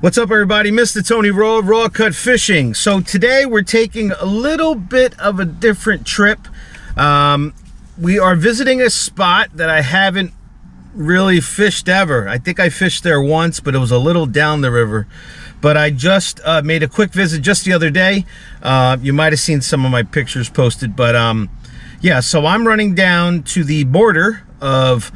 What's up, everybody? Mr. Tony Raw Cut Fishing. So today we're taking a little bit of a different trip. We are visiting a spot that I haven't really fished ever. I think I fished there once, but it was a little down the river. But I just made a quick visit just the other day. You might have seen some of my pictures posted, but yeah, so I'm running down to the border of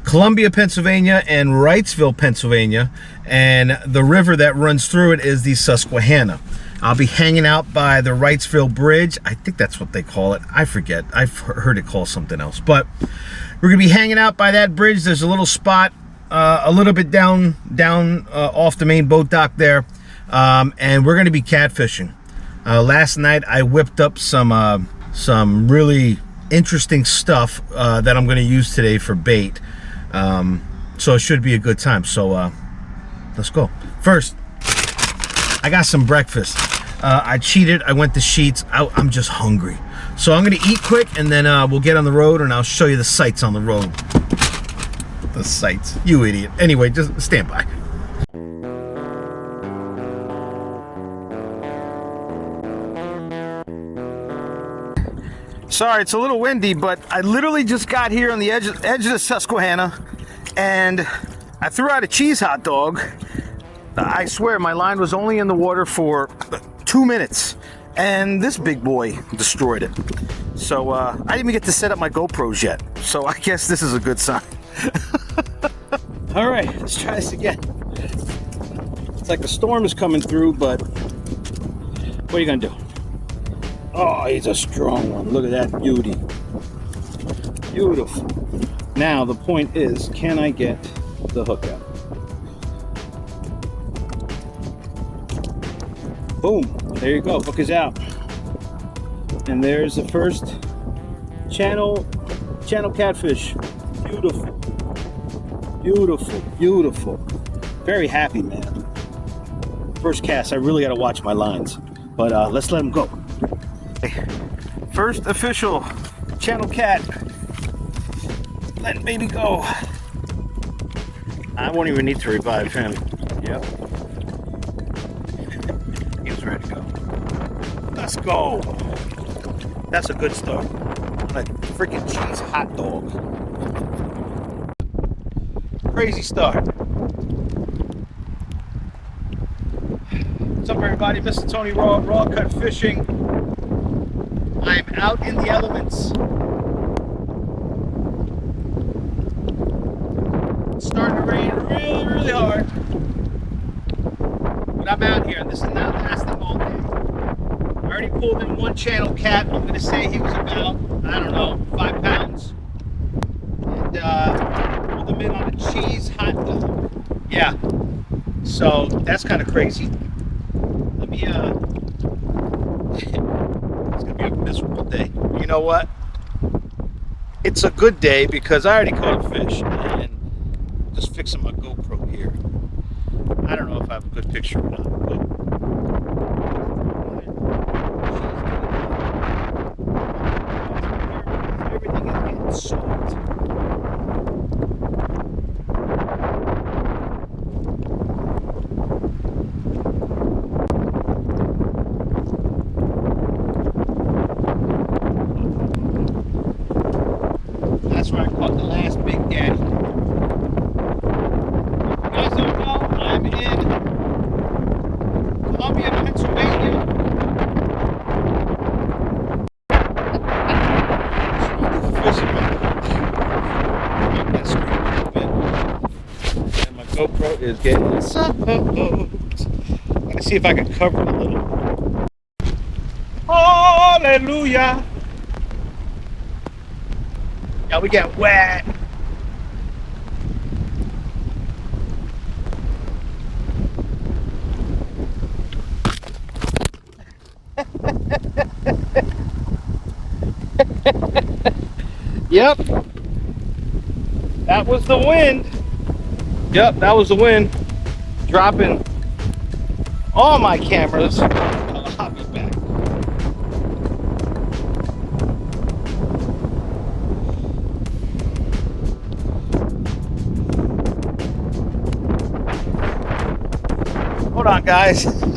Columbia, Pennsylvania and Wrightsville, Pennsylvania, and the river that runs through it is the Susquehanna. I'll be hanging out by the Wrightsville Bridge. I think that's what they call it. I forget. I've heard it called something else, but we're gonna be hanging out by that bridge. There's a little spot a little bit down off the main boat dock there, and we're gonna be catfishing. Last night I whipped up some really interesting stuff that I'm going to use today for bait, so it should be a good time. So let's go. First, I got some breakfast. I cheated. I went to Sheetz. I'm just hungry, so I'm going to eat quick, and then we'll get on the road and I'll show you the sights on the road. The sights, you idiot. Anyway, just stand by. Sorry, it's a little windy, but I literally just got here on the edge of the Susquehanna, and I threw out a cheese hot dog. I swear my line was only in the water for 2 minutes, and this big boy destroyed it. So I didn't even get to set up my GoPros yet, so I guess this is a good sign. All right, let's try this again. It's like the storm is coming through, but what are you gonna do? Oh, he's a strong one. Look at that beauty. Beautiful. Now, the point is, can I get the hook out? Boom. There you go. Hook is out. And there's the first channel catfish. Beautiful. Beautiful. Beautiful. Very happy, man. First cast. I really got to watch my lines. But let's let him go. First official channel cat. Let baby go. I won't even need to revive him. Yep. He was ready to go. Let's go. That's a good start. Like freaking cheese hot dog. Crazy start. What's up, everybody? Mr. Tony Raw Cut Fishing. I'm out in the elements. It's starting to rain really, really hard. But I'm out here. This is not lasting all day. I already pulled in one channel cat. I'm going to say he was about, I don't know, 5 pounds. And pulled him in on a cheese hot dog. Yeah. So that's kind of crazy. Let me, it's gonna be a miserable day. You know what? It's a good day because I already caught a fish, and just fixing my GoPro here. I don't know if I have a good picture or not, but everything is getting soaked. That's where I caught the last big daddy. You guys don't know, I'm in Columbia, Pennsylvania. And my GoPro is getting soaked. I'm gonna see if I can cover it a little. Hallelujah. Yeah, we get wet. Yep. That was the wind. Yep, that was the wind. Dropping all my cameras. I'll be back. out, guys.